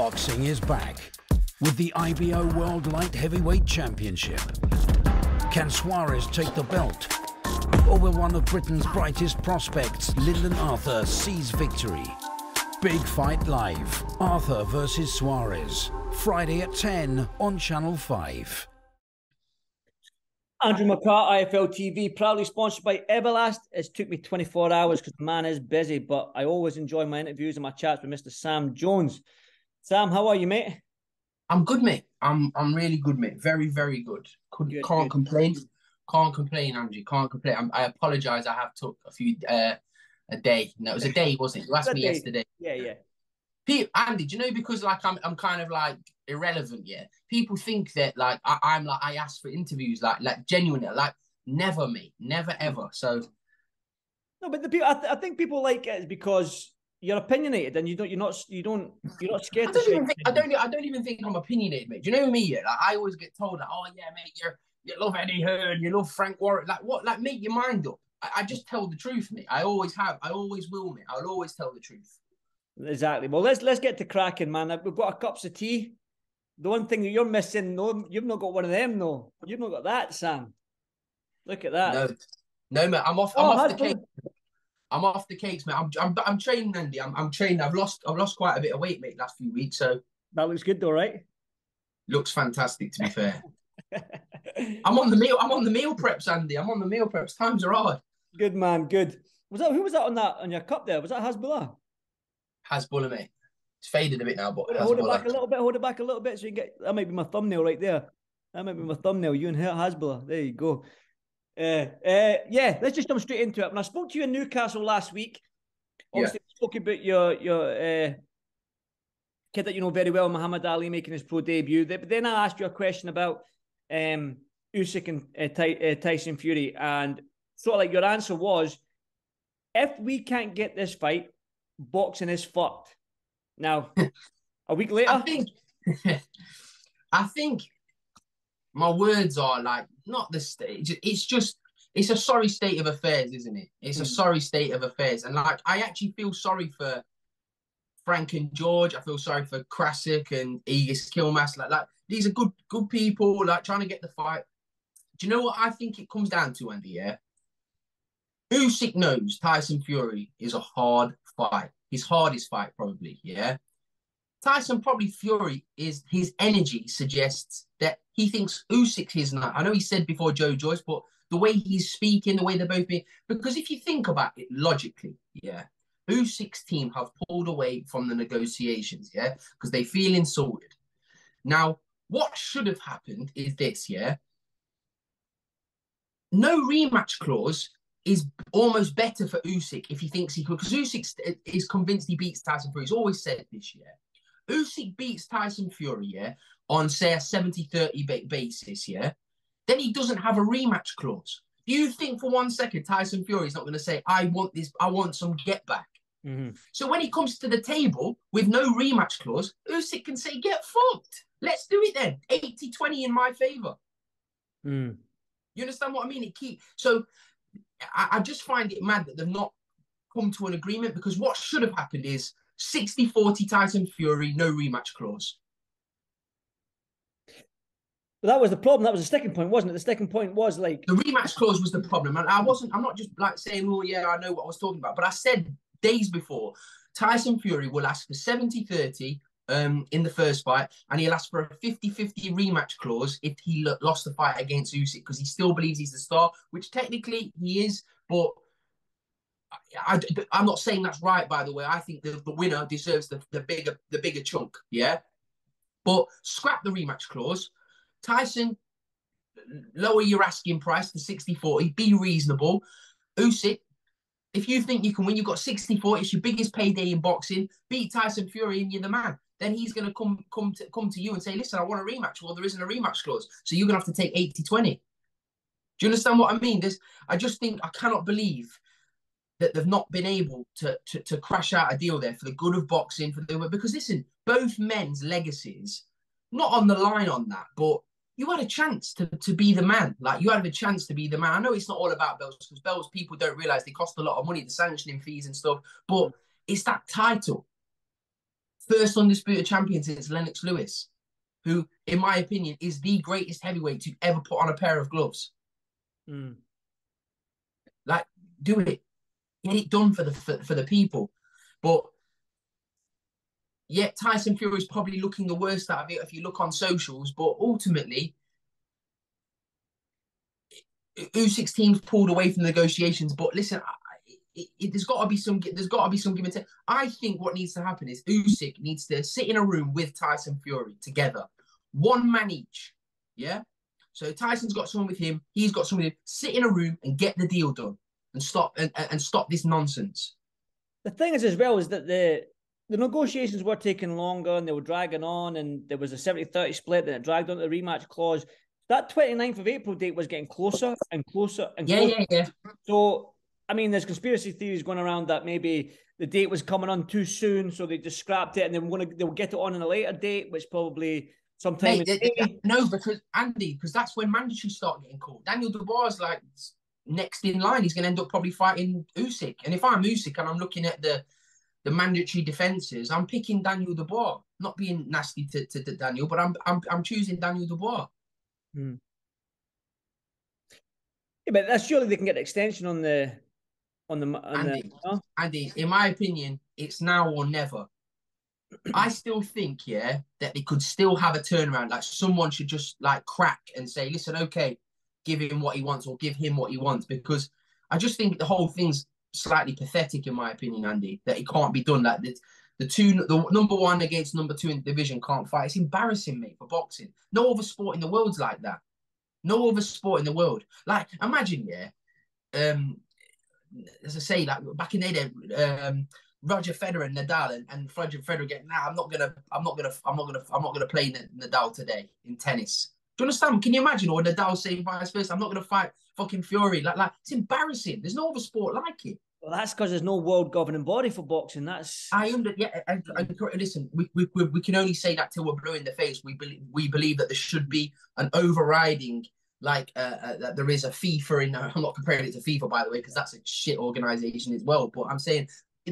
Boxing is back with the IBO World Light Heavyweight Championship. Can Suarez take the belt? Or will one of Britain's brightest prospects, Lyndon Arthur, seize victory? Big Fight Live, Arthur versus Suarez, Friday at 10 on Channel 5. Andrew McCART, IFL TV, proudly sponsored by Everlast. It's took me 24 hours because the man is busy, but I always enjoy my interviews and my chats with Mr. Sam Jones. Sam, how are you, mate? I'm good, mate. I'm really good, mate. Very, very good. Can't complain. Can't complain, Andrew. Can't complain. I apologise. I have took a day. No, it was a day, wasn't it? You asked me yesterday. Yeah. Andy, do you know, because like I'm kind of like irrelevant, yeah. People think that like I ask for interviews, like genuinely, like never, mate, never ever. So no, but the people, I think people like it is because you're opinionated and you're not scared. I don't even think I'm opinionated, mate. Do you know me? Yeah, like I always get told, like, oh yeah, mate, you love Eddie Hearn, you love Frank Warren. Like what? Like make your mind up. I just tell the truth, mate. I always have. I always will, mate. I'll always tell the truth. Exactly. Well, let's get to cracking, man. We've got our cups of tea. The one thing that you're missing, no, you've not got one of them, no. You've not got that, Sam. Look at that. No, mate. I'm off the cake. I'm off the cakes, mate. I'm trained, Andy. I'm trained. I've lost quite a bit of weight, mate, last few weeks. So that looks good, though, right? Looks fantastic, to be fair. I'm on the meal preps, Andy. I'm on the meal preps. Times are hard. Good, man. Good. Who was that on your cup there? Was that Hasbullah? Hasbullah, mate. It's faded a bit now, but hold it back a little bit. Hold it back a little bit so you can get. That might be my thumbnail right there. That might be my thumbnail. You and Hasbullah. There you go. Yeah. Let's just jump straight into it. When I spoke to you in Newcastle last week, obviously we spoke about your kid that you know very well, Muhammad Ali, making his pro debut. But then I asked you a question about USYK and Tyson Fury, and sort of like your answer was, if we can't get this fight, boxing is fucked. Now, a week later, I think my words are like not the stage. It's a sorry state of affairs, isn't it? It's a sorry state of affairs, and like I actually feel sorry for Frank and George. I feel sorry for Krasik and Egis Kilmas. Like these are good people, like trying to get the fight. Do you know what I think it comes down to, Andy? Yeah, Usyk knows Tyson Fury is a hard fight. His hardest fight, probably, yeah? Tyson Fury is, his energy suggests that he thinks Usyk is not. I know he said before Joe Joyce, but the way he's speaking, the way they're both being, because if you think about it logically, yeah, Usyk's team have pulled away from the negotiations, yeah, because they feel insulted. Now, what should have happened is this, yeah? No rematch clause is almost better for Usyk if he thinks he could, because Usyk is convinced he beats Tyson Fury. He's always said this, yeah. Usyk beats Tyson Fury, yeah, on, say, a 70-30 basis, yeah, then he doesn't have a rematch clause. Do you think for 1 second Tyson Fury is not going to say, I want this, I want some get back? Mm-hmm. So when he comes to the table with no rematch clause, Usyk can say, get fucked. Let's do it then. 80-20 in my favour. Mm. You understand what I mean? So I just find it mad that they've not come to an agreement, because what should have happened is 60-40 Tyson Fury, no rematch clause. Well, that was the problem. That was the sticking point, wasn't it? The sticking point was like the rematch clause was the problem. And I'm not just like saying, oh yeah, I know what I was talking about, but I said days before, Tyson Fury will ask for 70-30 in the first fight, and he'll ask for a 50-50 rematch clause if he lost the fight against Usyk, because he still believes he's the star, which technically he is, but I'm not saying that's right, by the way. I think the winner deserves the bigger chunk, yeah? But scrap the rematch clause. Tyson, lower your asking price to 60-40, be reasonable. Usyk, if you think you can win, you've got 60-40, it's your biggest payday in boxing, beat Tyson Fury and you're the man. Then he's going to come to you and say, listen, I want a rematch. Well, there isn't a rematch clause, so you're going to have to take 80-20. Do you understand what I mean? I just think, I cannot believe that they've not been able to crash out a deal there for the good of boxing, because listen, both men's legacies, not on the line on that, but you had a chance to be the man. Like, you had a chance to be the man. I know it's not all about belts, because belts, people don't realise they cost a lot of money, the sanctioning fees and stuff, but it's that title. First undisputed champion since Lennox Lewis, who, in my opinion, is the greatest heavyweight to ever put on a pair of gloves. Mm. Like, do it. Get it done for the people. But yeah, Tyson Fury is probably looking the worst out of it if you look on socials. But ultimately, Usyk's team's pulled away from the negotiations. But listen, there's got to be some give and take. I think what needs to happen is Usyk needs to sit in a room with Tyson Fury together, one man each. Yeah. So Tyson's got someone with him. He's got someone with him. Sit in a room and get the deal done, and stop this nonsense. The thing is, as well, is that the negotiations were taking longer and they were dragging on, and there was a 70-30 split, and it dragged on the rematch clause. That 29th of April date was getting closer and closer and closer. Yeah. So, I mean, there's conspiracy theories going around that maybe the date was coming on too soon, so they just scrapped it, and they'll get it on in a later date, which probably sometime in May. No, because that's when mandatories start getting called. Daniel Dubois is like next in line. He's going to end up probably fighting Usyk. And if I'm Usyk and I'm looking at the mandatory defenses, I'm picking Daniel Dubois. Not being nasty to Daniel, but I'm choosing Daniel Dubois. Hmm. Yeah, but that's surely they can get an extension on the Andy, in my opinion, it's now or never. I still think, that they could still have a turnaround. Like someone should just like crack and say, listen, okay, give him what he wants or give him what he wants. Because I just think the whole thing's slightly pathetic, in my opinion, Andy, that it can't be done. Like the number one against number two in the division can't fight. It's embarrassing, mate, for boxing. No other sport in the world's like that. No other sport in the world. Like, imagine, as I say, like back in the day, Roger Federer and Nadal and Roger Federer getting, I'm not gonna play Nadal today in tennis. Do you understand? Can you imagine? Or Nadal saying vice versa, I'm not gonna fight fucking Fury. Like it's embarrassing. There's no other sport like it. Well, that's because there's no world governing body for boxing. That's listen, we can only say that till we're blue in the face. We believe that there should be an overriding. That there is a FIFA in. I'm not comparing it to FIFA, by the way, because that's a shit organization as well. But I'm saying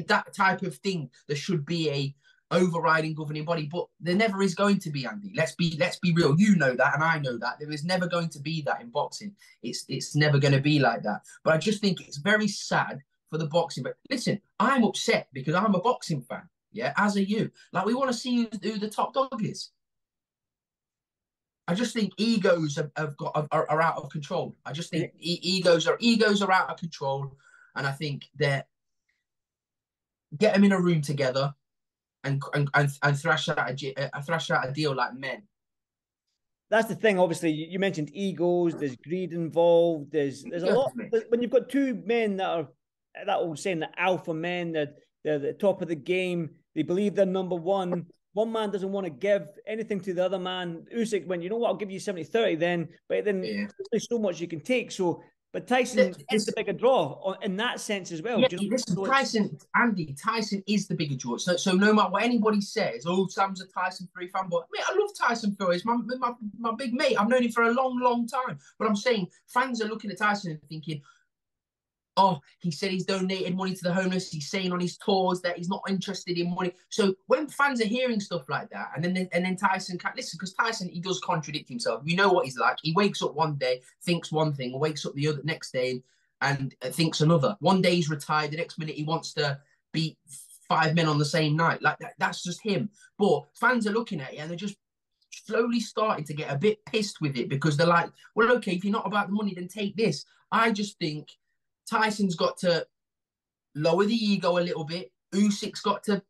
that type of thing, there should be a overriding governing body, but there never is going to be, Andy. Let's be real. You know that, and I know that there is never going to be that in boxing. It's never going to be like that. But I just think it's very sad for the boxing. But listen, I'm upset because I'm a boxing fan. Yeah, as are you. Like, we want to see who the top dog is. I just think egos are out of control. I just think egos are out of control, and I think that get them in a room together and thrash out a deal like men. That's the thing. Obviously, you mentioned egos. There's greed involved. There's a lot. When you've got two men that are that old saying, the alpha men, they're the top of the game. They believe they're number one. One man doesn't want to give anything to the other man. Usyk went, you know what, I'll give you 70-30 then, but then there's so much you can take. So, but Tyson is the bigger draw in that sense as well. Yeah, listen, Tyson is the bigger draw. So no matter what anybody says, Sam's a Tyson Fury fanboy. Mate, I love Tyson Fury. He's my big mate. I've known him for a long, long time. But I'm saying fans are looking at Tyson and thinking, oh, he said he's donated money to the homeless. He's saying on his tours that he's not interested in money. So when fans are hearing stuff like that, and then Tyson can't listen, because Tyson, he does contradict himself. You know what he's like. He wakes up one day, thinks one thing, wakes up the next day and thinks another. One day he's retired, the next minute he wants to beat 5 men on the same night. Like that's just him. But fans are looking at it and they're just slowly starting to get a bit pissed with it, because they're like, well, okay, if you're not about the money, then take this. I just think Tyson's got to lower the ego a little bit. Usyk's got to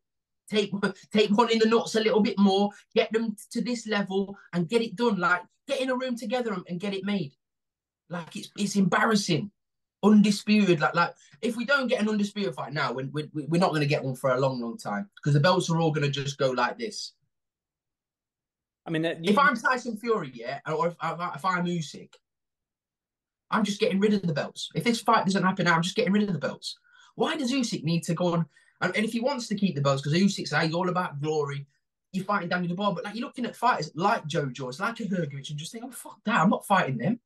take one in the nuts a little bit more, get them to this level and get it done. Like, get in a room together and get it made. Like, it's embarrassing. Undisputed. Like if we don't get an undisputed fight now, we're not going to get one for a long, long time, because the belts are all going to just go like this. I mean, if I'm Tyson Fury, or if I'm Usyk, I'm just getting rid of the belts. If this fight doesn't happen now, I'm just getting rid of the belts. Why does Usyk need to go on? And if he wants to keep the belts, because Usyk's all about glory, you're fighting Daniel Dubois, but like you're looking at fighters like Joe Joyce, like a Hergovich, and just think, oh, fuck that, I'm not fighting them.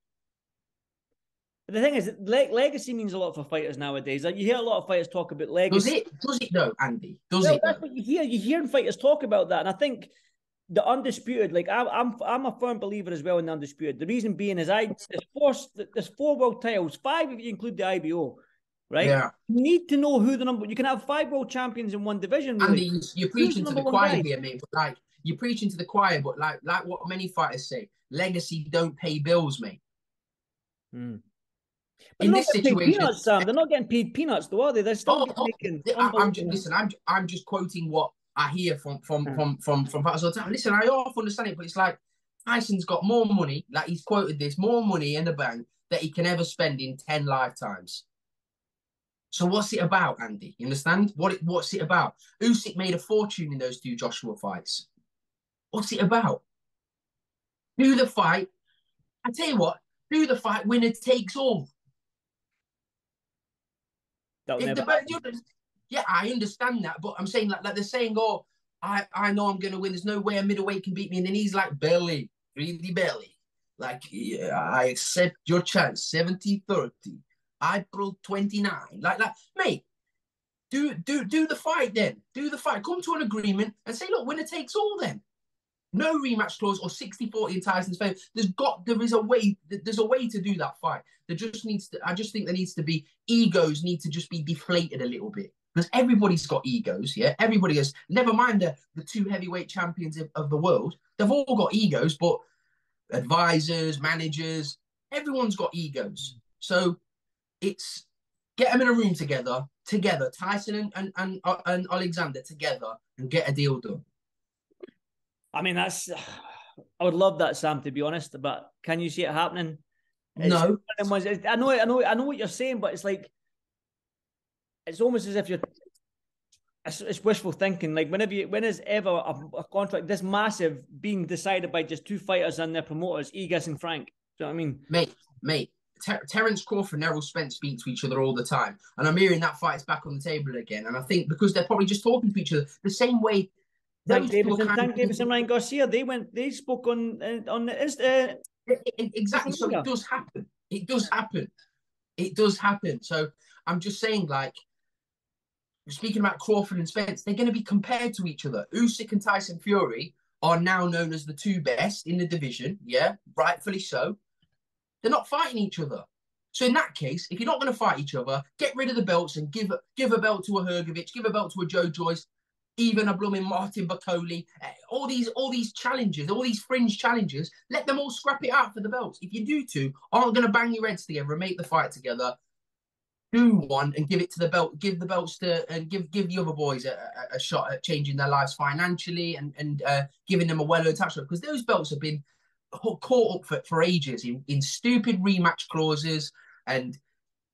the thing is, legacy means a lot for fighters nowadays. Like, you hear a lot of fighters talk about legacy. Does it though, Andy? Does well, it? That's what you hear. You hear fighters talk about that, and I think the undisputed. Like, I'm a firm believer as well in the undisputed. The reason being is there's 4 world titles, 5 if you include the IBO. Right? Yeah. You need to know who the number. You can have 5 world champions in one division. Really. Andy, you're preaching to the choir here, mate. But like, you're preaching to the choir, but like what many fighters say, legacy don't pay bills, mate. Hmm. In this situation, peanuts, Sam. They're not getting paid peanuts, though, are they? They're still making. I'm just quoting what I hear from fighters all the time. Listen, I half understand it, but it's like Tyson's got more money. Like, he's quoted this, more money in the bank that he can ever spend in 10 lifetimes. So what's it about, Andy? You understand? What's it about? Usyk made a fortune in those 2 Joshua fights. What's it about? Do the fight. I tell you what, do the fight, winner takes all. Yeah, I understand that, but I'm saying like they're saying, oh, I know I'm going to win. There's no way a middleweight can beat me. And then he's like, belly, really belly. Like, yeah, I accept your chance, 70-30. April 29. Like, mate, do the fight then. Do the fight. Come to an agreement and say, look, winner takes all then. No rematch clause or 60-40 in Tyson's favor. There's a way to do that fight. I just think there needs to be egos need to just be deflated a little bit. Because everybody's got egos, yeah? Everybody has. Never mind the 2 heavyweight champions of the world. They've all got egos, but advisors, managers, everyone's got egos. So it's get them in a room together, Tyson and Alexander together, and get a deal done. I mean, I would love that, Sam, to be honest, but can you see it happening? No. I know what you're saying, but it's like, it's almost as if it's wishful thinking. Like, when is ever a contract this massive being decided by just 2 fighters and their promoters, Egas and Frank? Do you know what I mean? Mate, Terence Crawford and Errol Spence speak to each other all the time. And I'm hearing that fight's back on the table again. And I think because they're probably just talking to each other the same way. Tank Davis and Ryan Garcia, they spoke on the exactly. So it does happen. It does happen. So I'm just saying, like, speaking about Crawford and Spence, they're going to be compared to each other. Usyk and Tyson Fury are now known as the 2 best in the division. Yeah, rightfully so. They're not fighting each other. So in that case, if you're not going to fight each other, get rid of the belts and give a belt to a Hrgovic, give a belt to a Joe Joyce, even a blooming Martin Bakoli, all these challenges, all these fringe challenges, let them all scrap it out for the belts. If you do 2, aren't going to bang your heads together and make the fight together, do one and give it to the belt, give the belts to, and give the other boys a shot at changing their lives financially and giving them a well-earned tax rate, because those belts have been caught up for ages in stupid rematch clauses, and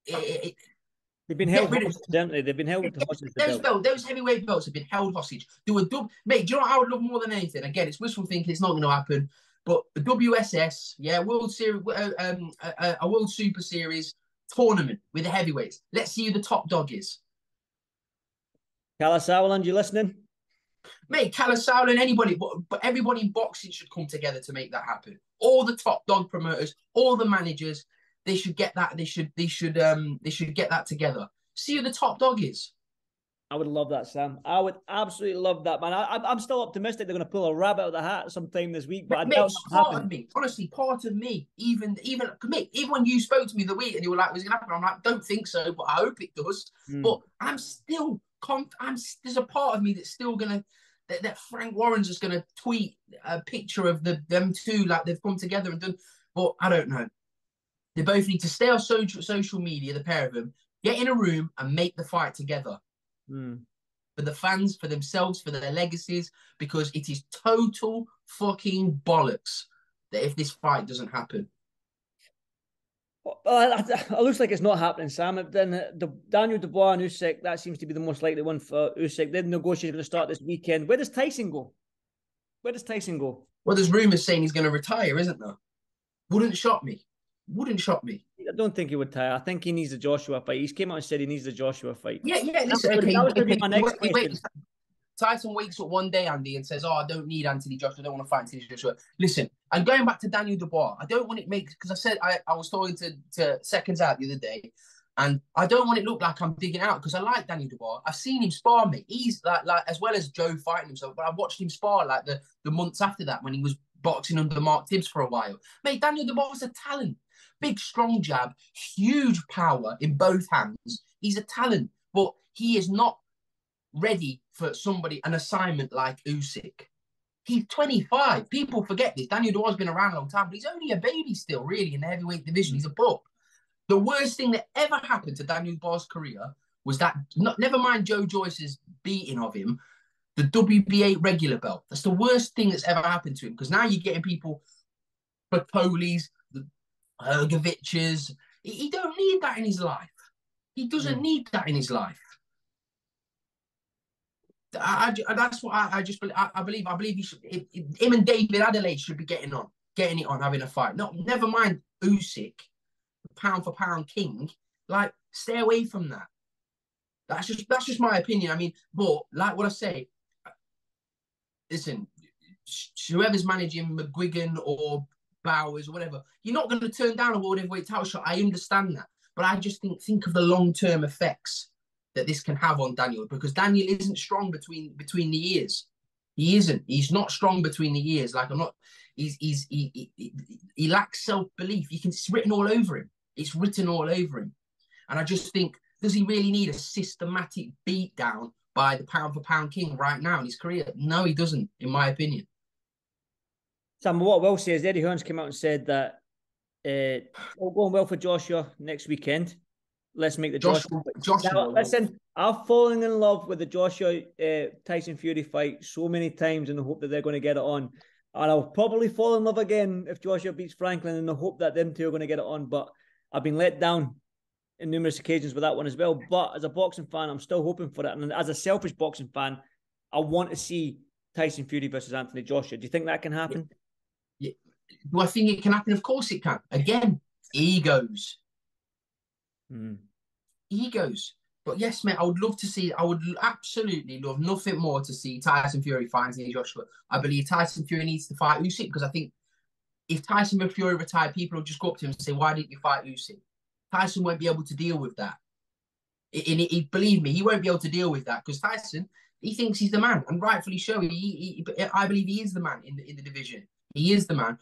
they've been held hostage, haven't they? They've been held hostage. Those heavyweight belts have been held hostage. Mate, do you know what I would love more than anything? Again, it's wishful thinking. It's not going to happen. But the WSS, yeah, World Series, a World Super Series tournament with the heavyweights. Let's see who the top dog is. Kalas Sauerland, you listening? Mate, Kalas Sauerland, anybody, but everybody in boxing should come together to make that happen. All the top dog promoters, all the managers. They should get that. They should get that together. See who the top dog is. I would love that, Sam. I would absolutely love that, man. I'm still optimistic they're going to pull a rabbit out of the hat sometime this week. But part of me, honestly, part of me, even when you spoke to me the week and you were like, "Was it going to happen?" I'm like, "Don't think so, but I hope it does." But I'm still, there's a part of me that's still going to. That Frank Warren's just going to tweet a picture of them 2 like they've come together and done. But I don't know. They both need to stay on social media, the pair of them, get in a room and make the fight together. For the fans, for themselves, for their legacies, because it is total fucking bollocks that if this fight doesn't happen. It looks like it's not happening, Sam. Then Daniel Dubois and Usyk, that seems to be the most likely one for Usyk. The negotiations are going to start this weekend. Where does Tyson go? Well, there's rumours saying he's going to retire, isn't there? Wouldn't shock me. I don't think he would retire. I think he needs a Joshua fight. He's came out and said he needs a Joshua fight. Yeah. Listen, okay. That was going to be my next question. Tyson wakes up one day, Andy, and says, "Oh, I don't need Anthony Joshua. I don't want to fight Anthony Joshua." Listen, and going back to Daniel Dubois, I don't want it make because I said I was talking to Seconds Out the other day, and I don't want it look like I'm digging out because I like Daniel Dubois. I've seen him spar me. He's like as well as Joe fighting himself, but I watched him spar like the months after that when he was boxing under Mark Tibbs for a while. Mate, Daniel Dubois is a talent. Big, strong jab, huge power in both hands. He's a talent, but he is not ready for an assignment like Usyk. He's 25. People forget this. Daniel Dubois has been around a long time, but he's only a baby still, really, in the heavyweight division. He's a pup. The worst thing that ever happened to Daniel Dubois' career was that, never mind Joe Joyce's beating of him, the WBA regular belt. That's the worst thing that's ever happened to him because now you're getting people, Patoli's, the Hergoviches. He don't need that in his life. He doesn't need that in his life. That's what I just believe. I believe he should. Him and David Adelaide should be getting it on, having a fight. No, never mind Usyk, pound for pound king. Like, stay away from that. That's just my opinion. I mean, but like what I say, listen, whoever's managing McGuigan or Bowers or whatever, you're not going to turn down a world heavyweight title shot. I understand that, but I just think of the long-term effects that this can have on Daniel, because Daniel isn't strong between the ears. He isn't. He's not strong between the ears. Like, I'm not. He lacks self-belief. It's written all over him. It's written all over him, and I just think, does he really need a systematic beatdown by the pound for pound king right now in his career? No, he doesn't, in my opinion. Sam, what I will say is Eddie Hearns came out and said that all going well for Joshua next weekend. Let's make the Joshua. Now, listen, I've fallen in love with the Joshua Tyson Fury fight so many times in the hope that they're going to get it on. And I'll probably fall in love again if Joshua beats Franklin in the hope that them two are going to get it on. But I've been let down in numerous occasions with that one as well. But as a boxing fan, I'm still hoping for it. And as a selfish boxing fan, I want to see Tyson Fury versus Anthony Joshua. Do you think that can happen? Yeah. Do I think it can happen? Of course it can. Again, egos. Egos. But yes, mate, I would love to see, I would absolutely love nothing more to see Tyson Fury fight Anthony Joshua. I believe Tyson Fury needs to fight Usyk, because I think if Tyson Fury retired, people will just go up to him and say, "Why didn't you fight Usyk?" Tyson won't be able to deal with that. Believe me, he won't be able to deal with that, because Tyson, he thinks he's the man, and rightfully so. I believe he is the man in the division. He is the man.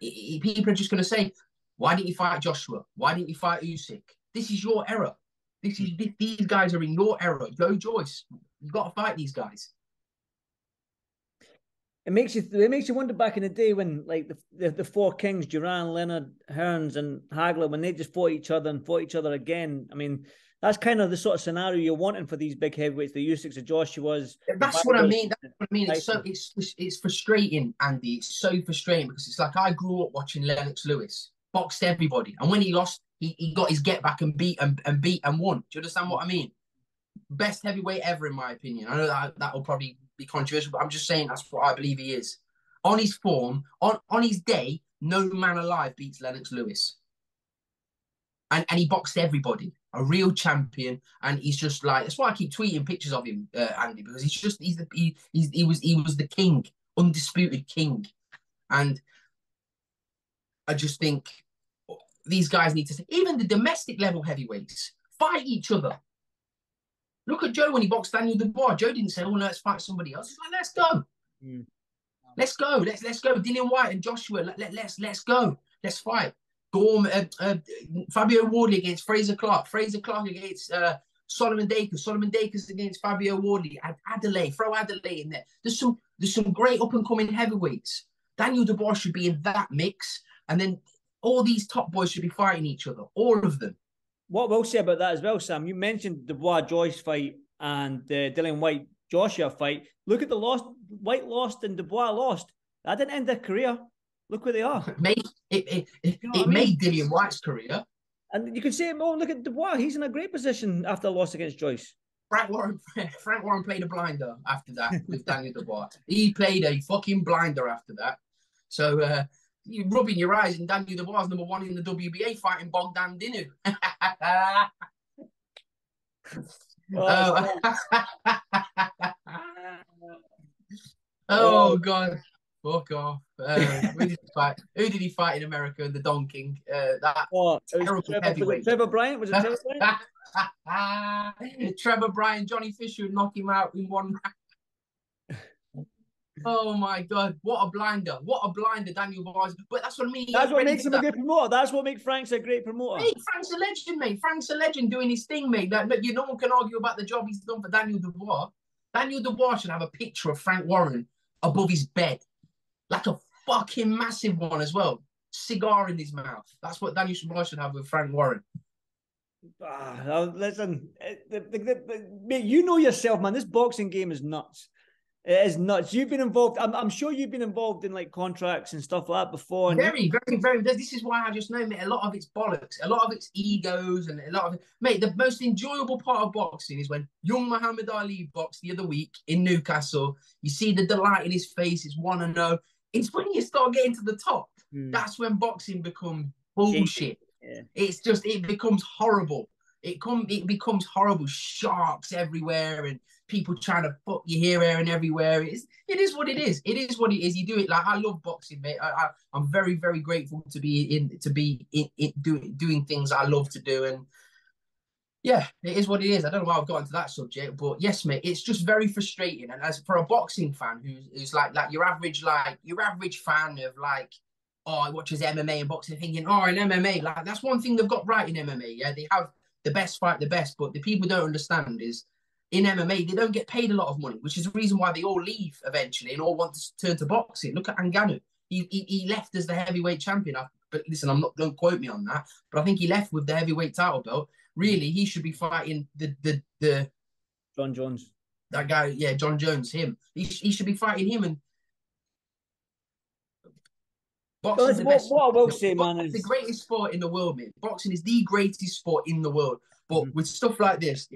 People are just going to say, "Why didn't you fight Joshua? Why didn't you fight Usyk?" This is your era. These guys are in your era. Joe Joyce, you've got to fight these guys. It makes you wonder back in the day when, like, the four kings, Duran, Leonard, Hearns, and Hagler, when they just fought each other and fought each other again. I mean, that's kind of the sort of scenario you're wanting for these big heavyweights, the Usyks, the Joshuas. That's what I mean. That's what I mean. It's frustrating, Andy. It's so frustrating, because it's like I grew up watching Lennox Lewis boxed everybody, and when he lost, he got his get back and beat and won. Do you understand what I mean? Best heavyweight ever, in my opinion. I know that will probably be controversial, but I'm just saying that's what I believe he is. On his form, on his day, no man alive beats Lennox Lewis. And he boxed everybody, a real champion. And he's just like, that's why I keep tweeting pictures of him, Andy, because he was the king, undisputed king. And I just think these guys need to, even the domestic level heavyweights, fight each other. Look at Joe when he boxed Daniel Dubois. Joe didn't say, "Oh, let's fight somebody else." He's like, "Let's go. Let's go. Let's go. Dillian Whyte and Joshua, let's go. Let's fight." Gorm, Fabio Wardley against Fraser Clark. Fraser Clark against Solomon Dakers. Solomon Dakers against Fabio Wardley. Adelaide. Throw Adelaide in there. There's some great up-and-coming heavyweights. Daniel Dubois should be in that mix. And then all these top boys should be fighting each other. All of them. What we'll say about that as well, Sam, you mentioned the Dubois Joyce fight and the Dillian Whyte Joshua fight. Look at the loss. Whyte lost and Dubois lost. That didn't end their career. Look where they are. It made Dillian Whyte's career. And you can say, "Oh, look at Dubois. He's in a great position after a loss against Joyce." Frank Warren played a blinder after that with Daniel Dubois. He played a fucking blinder after that. So you're rubbing your eyes, and Daniel Dubois #1 in the WBA fighting Bogdan Dinu. Oh God, fuck off. Who did he fight in America? The Don King. That Oh, it was terrible Trevor, was it heavyweight. Trevor Bryant? Was it Trevor Bryant? Trevor Bryan, Johnny Fisher would knock him out in one round. Oh my God, what a blinder. What a blinder Daniel Boyce. But that's what I mean. That's what makes him a great promoter. That's what makes Frank's a great promoter. Mate, Frank's a legend, mate. Frank's a legend doing his thing, mate. Like, no one can argue about the job he's done for Daniel Dubois. Daniel Dubois should have a picture of Frank Warren above his bed. Like a fucking massive one as well. Cigar in his mouth. That's what Daniel Dubois should have with Frank Warren. Listen, mate, you know yourself, man. This boxing game is nuts. It is nuts. You've been involved. I'm sure you've been involved in like contracts and stuff like that before. And very. This is why I just know, mate. A lot of it's bollocks. A lot of it's egos, and a lot of it. Mate, the most enjoyable part of boxing is when young Muhammad Ali boxed the other week in Newcastle. You see the delight in his face. It's 1-0. It's when you start getting to the top. That's when boxing becomes bullshit. Yeah. It becomes horrible. It becomes horrible. Sharks everywhere and people trying to fuck your hair and everywhere. It is what it is. It is what it is. You do it. Like, I love boxing, mate. I'm very, very grateful to be doing things I love to do. And yeah, it is what it is. I don't know why I've got into that subject, but yes, mate, it's just very frustrating. And as for a boxing fan who's like your average fan of like, oh, I watches MMA and boxing, thinking, oh, in MMA, like that's one thing they've got right in MMA. Yeah, they have the best fight the best, but the people don't understand is in MMA they don't get paid a lot of money, which is the reason why they all leave eventually and all want to turn to boxing. Look at Ngannou. He left as the heavyweight champion. But listen, don't quote me on that, but I think he left with the heavyweight title belt. Really, he should be fighting the John Jones. That guy, yeah, John Jones. Him. He should be fighting him. And boxing's the best. What I will say, man, is the greatest sport in the world, mate. Boxing is the greatest sport in the world. But with stuff like this,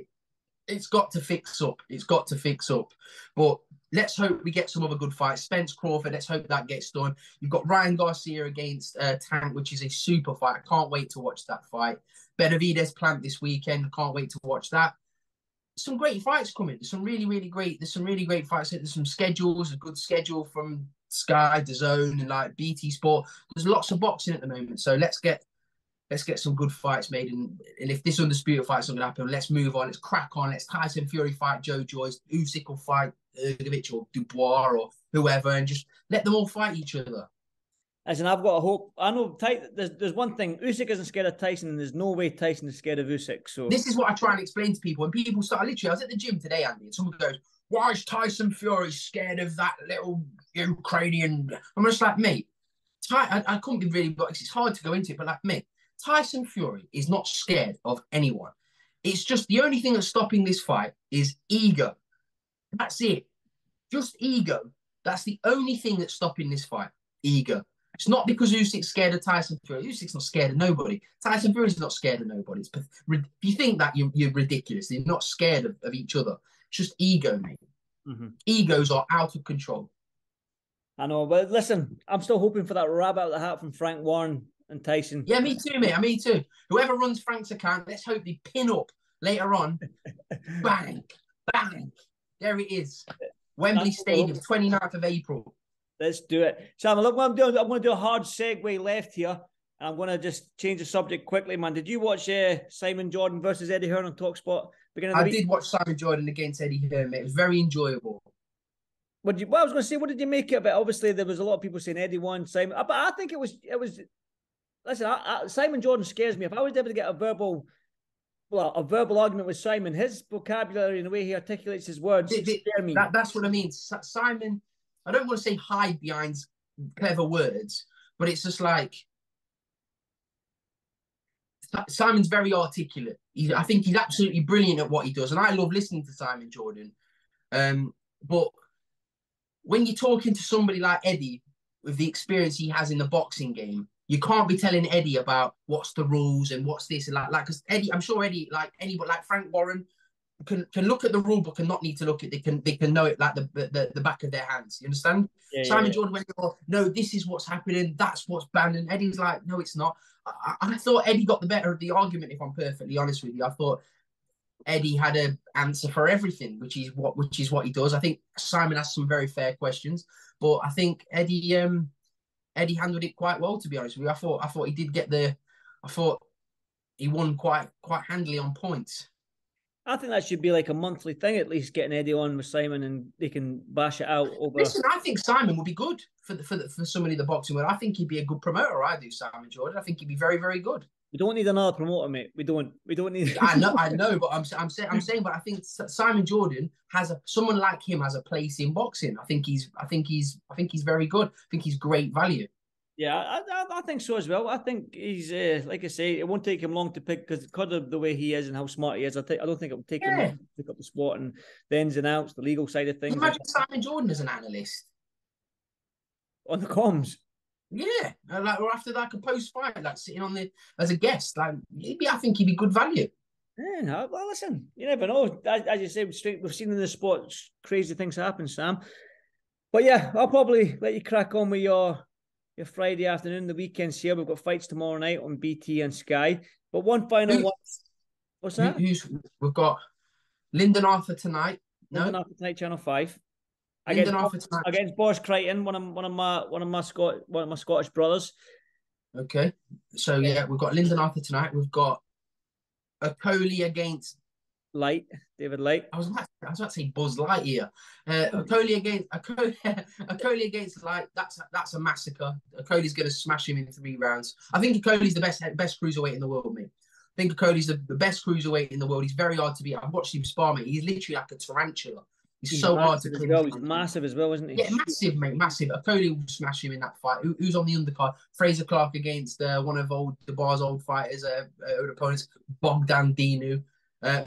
it's got to fix up. It's got to fix up. But let's hope we get some other good fights. Spence Crawford, let's hope that gets done. You've got Ryan Garcia against Tank, which is a super fight. I can't wait to watch that fight. Benavidez Plant this weekend. I can't wait to watch that. Some great fights coming. There's some really great fights. There's some schedules, a good schedule from Sky, DAZN, and like BT Sport. There's lots of boxing at the moment. So let's get some good fights made. And if this undisputed fight's not going to happen, let's move on. Let's crack on. Let's Tyson Fury fight Joe Joyce. Usyk will fight Ergovic or Dubois or whoever, and just let them all fight each other. Listen, I've got a hope. I know there's one thing. Usyk isn't scared of Tyson, and there's no way Tyson is scared of Usyk. So this is what I try and explain to people. When people start, literally, I was at the gym today, Andy, and someone goes, "Why is Tyson Fury scared of that little Ukrainian?" I'm just like, mate, I couldn't be really, but it's hard to go into it. But like, mate, Tyson Fury is not scared of anyone. It's just the only thing that's stopping this fight is ego. That's it. Just ego. That's the only thing that's stopping this fight. Ego. It's not because Usyk's scared of Tyson Fury. Usyk's not scared of nobody. Tyson Fury's not scared of nobody. If you think that, you're ridiculous. They're not scared of each other. It's just ego, mate. Egos are out of control. I know, but listen, I'm still hoping for that rabbit out of the hat from Frank Warren and Tyson. Yeah, me too, mate. Me too. Whoever runs Frank's account, let's hope they pin up later on. Bang, bang. There it is. Wembley Stadium, 29th of April. Let's do it. Sam, look what I'm doing. I'm going to do a hard segue left here. I'm going to just change the subject quickly, man. Did you watch Simon Jordan versus Eddie Hearn on TalkSport? I did watch Simon Jordan against Eddie Hearn, mate. It was very enjoyable. I was going to say, what did you make of it? Obviously, there was a lot of people saying Eddie won, Simon. But I think it was. Listen, Simon Jordan scares me. If I was able to get a verbal argument with Simon, his vocabulary and the way he articulates his words scare me. That's what I mean. Simon, I don't want to say hide behind clever words, but it's just like Simon's very articulate. I think he's absolutely brilliant at what he does, and I love listening to Simon Jordan. But when you're talking to somebody like Eddie, with the experience he has in the boxing game, you can't be telling Eddie about what's the rules and what's this and like because Eddie, I'm sure Eddie, like anybody, like Frank Warren, can look at the rule book and not need to look at it. They can know it like the back of their hands. You understand? Yeah, Simon Jordan went, "Oh no, this is what's happening. That's what's banned." And Eddie's like, "No, it's not." I thought Eddie got the better of the argument. If I'm perfectly honest with you, I thought Eddie had an answer for everything, which is what he does. I think Simon has some very fair questions, but I think Eddie handled it quite well, to be honest with you. I thought he did get I thought he won quite handily on points. I think that should be like a monthly thing, at least, getting Eddie on with Simon, and they can bash it out over. Listen, I think Simon would be good for somebody in the boxing world. I think he'd be a good promoter. I do, Simon Jordan. I think he'd be very, very good. We don't need another promoter, mate. We don't need. I know, but I'm saying, but I think Simon Jordan someone like him has a place in boxing. I think he's very good. I think he's great value. Yeah, I think so as well. I think he's like I say, it won't take him long to pick because of the way he is and how smart he is. I don't think it will take him long to pick up the sport and the ins and outs, the legal side of things. Imagine Simon Jordan as an analyst on the comms. Yeah, or after like a post fight, like sitting on as a guest, like I think he'd be good value. Yeah, no, well, listen, you never know. As you say, we've seen in the sport crazy things happen, Sam. But yeah, I'll probably let you crack on with your Friday afternoon. The weekend's here. We've got fights tomorrow night on BT and Sky. But one final one. What's that? We've got Lyndon Arthur tonight. Lyndon Arthur tonight, Channel 5. Against Boris Crichton, one of my Scottish brothers. Okay, so yeah, we've got Lyndon Arthur tonight. We've got Okolie against David Light. I was about to say Buzz Lightyear. Okolie against Light. That's a massacre. Okolie's going to smash him in 3 rounds. I think Okolie's the best cruiserweight in the world, mate. I think Okolie's the best cruiserweight in the world. He's very hard to beat. I've watched him spar, mate. He's literally like a tarantula. He's so hard to kill. He's massive as well, isn't he? Yeah, massive, mate, massive. Okolie will smash him in that fight. Who's on the undercard? Fraser Clark against one of the bar's old fighters, opponents, Bogdan Dinu.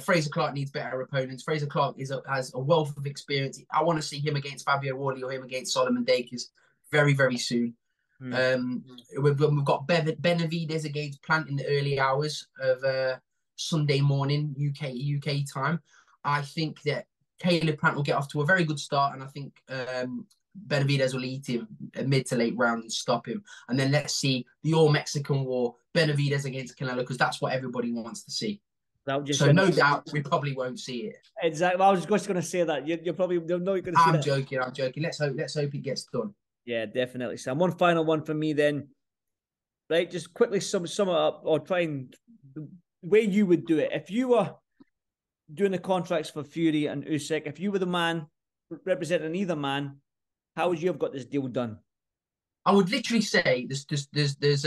Fraser Clark needs better opponents. Fraser Clark has a wealth of experience. I want to see him against Fabio Wardley or him against Solomon Dakis very, very soon. We've got Benavidez against Plant in the early hours of Sunday morning UK time. I think that Caleb Plant will get off to a very good start, and I think Benavidez will eat him mid to late round and stop him. And then let's see the All-Mexican War, Benavidez against Canelo, because that's what everybody wants to see. So no doubt we probably won't see it. Exactly. I was just going to say that. You're probably not going to see I'm that. joking. Let's hope it gets done. Yeah, definitely. Sam, one final one from me then. Right, just quickly sum it up, or try and the way you would do it. If you were doing the contracts for Fury and Usyk, if you were the man representing either man, how would you have got this deal done? I would literally say there's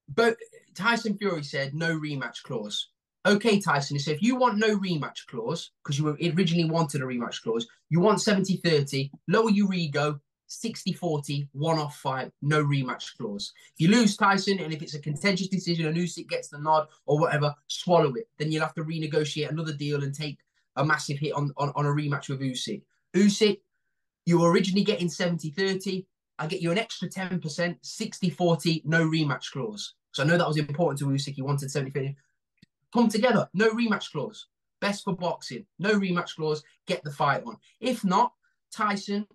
but Tyson Fury said no rematch clause. Okay, Tyson, so if you want no rematch clause, because you originally wanted a rematch clause, you want 70-30, lower your ego, 60-40, one-off fight, no rematch clause. If you lose, Tyson, and if it's a contentious decision and Usyk gets the nod or whatever, swallow it. Then you'll have to renegotiate another deal and take a massive hit on a rematch with Usyk. Usyk, you were originally getting 70-30. I get you an extra 10%, 60-40, no rematch clause. So I know that was important to Usyk. He wanted 70-30. Come together, no rematch clause. Best for boxing, no rematch clause, get the fight on. If not, Tyson,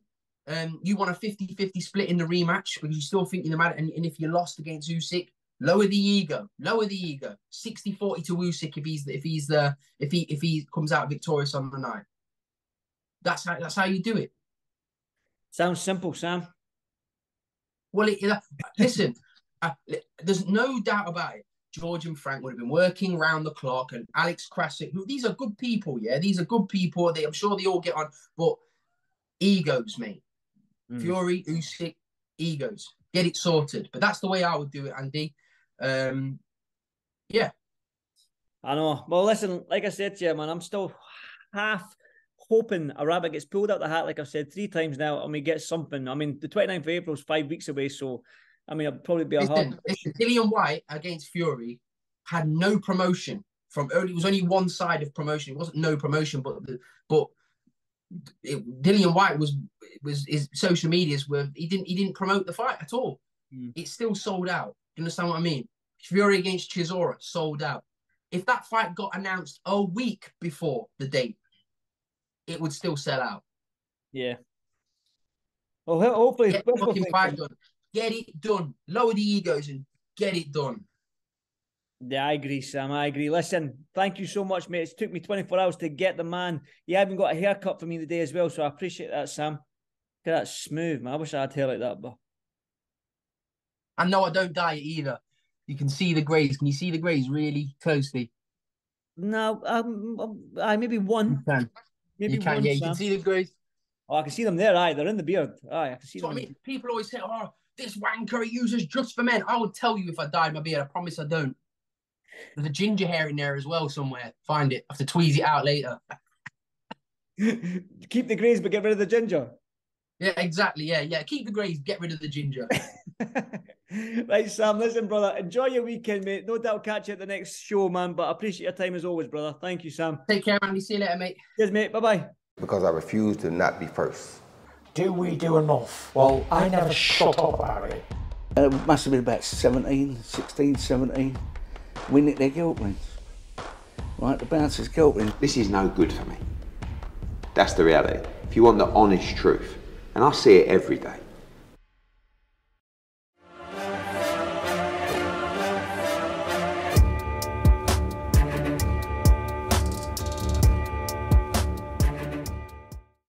you want a 50-50 split in the rematch, but you still think you're the man. And if you lost against Usyk, lower the ego. 60-40 to Usyk if he comes out victorious on the night. That's how you do it. Sounds simple, Sam. Well, listen, there's no doubt about it. George and Frank would have been working round the clock, and Alex Krasik, these are good people, yeah? These are good people. I'm sure they all get on, but egos, mate. Fury, Usyk, egos. Get it sorted. But that's the way I would do it, Andy. Yeah. I know. Well, listen, like I said to you, man, I'm still half hoping a rabbit gets pulled out the hat, like I've said 3 times now, and we get something. I mean, the 29th of April is 5 weeks away, so I mean, it'll probably be a hard. Dillian Whyte against Fury had no promotion it was only one side of promotion. It wasn't no promotion, but Dillian Whyte his social medias were he didn't promote the fight at all. It's still sold out. Do you understand what I mean? Fury against Chisora sold out. If that fight got announced a week before the date, it would still sell out. Yeah. Well, hopefully, get the fucking fight done. Get it done. Lower the egos and get it done. Yeah, I agree, Sam. I agree. Listen, thank you so much, mate. It took me 24 hours to get the man. You even got a haircut for me today as well, so I appreciate that, Sam. Look at that smooth, man. I wish I had hair like that, but. And no, I don't dye it either. You can see the greys. Can you see the greys really closely? No, maybe one. You can. Maybe You can, one, yeah. You Sam. can see the greys. Oh, I can see them there, aye. They're in the beard. Aye, I can see That's them. what I mean. People always say, oh, this wanker he uses just for men. I would tell you if I dyed my beard. I promise I don't. There's a ginger hair in there as well somewhere. Find it. I have to tweeze it out later. Keep the greys, but get rid of the ginger. Yeah, exactly. Yeah. Keep the greys, get rid of the ginger. Right, Sam. Listen, brother. Enjoy your weekend, mate. No doubt I'll catch you at the next show, man. But I appreciate your time as always, brother. Thank you, Sam. Take care, Andy. See you later, mate. Cheers, mate. Bye-bye. Because I refuse to not be first. Do we do enough? Well, I never shut up about it. It must have been about 16, 17. We nicked their guilt rings. Right, the bouncer's guilt ring. This is no good for me. That's the reality. If you want the honest truth, and I see it every day,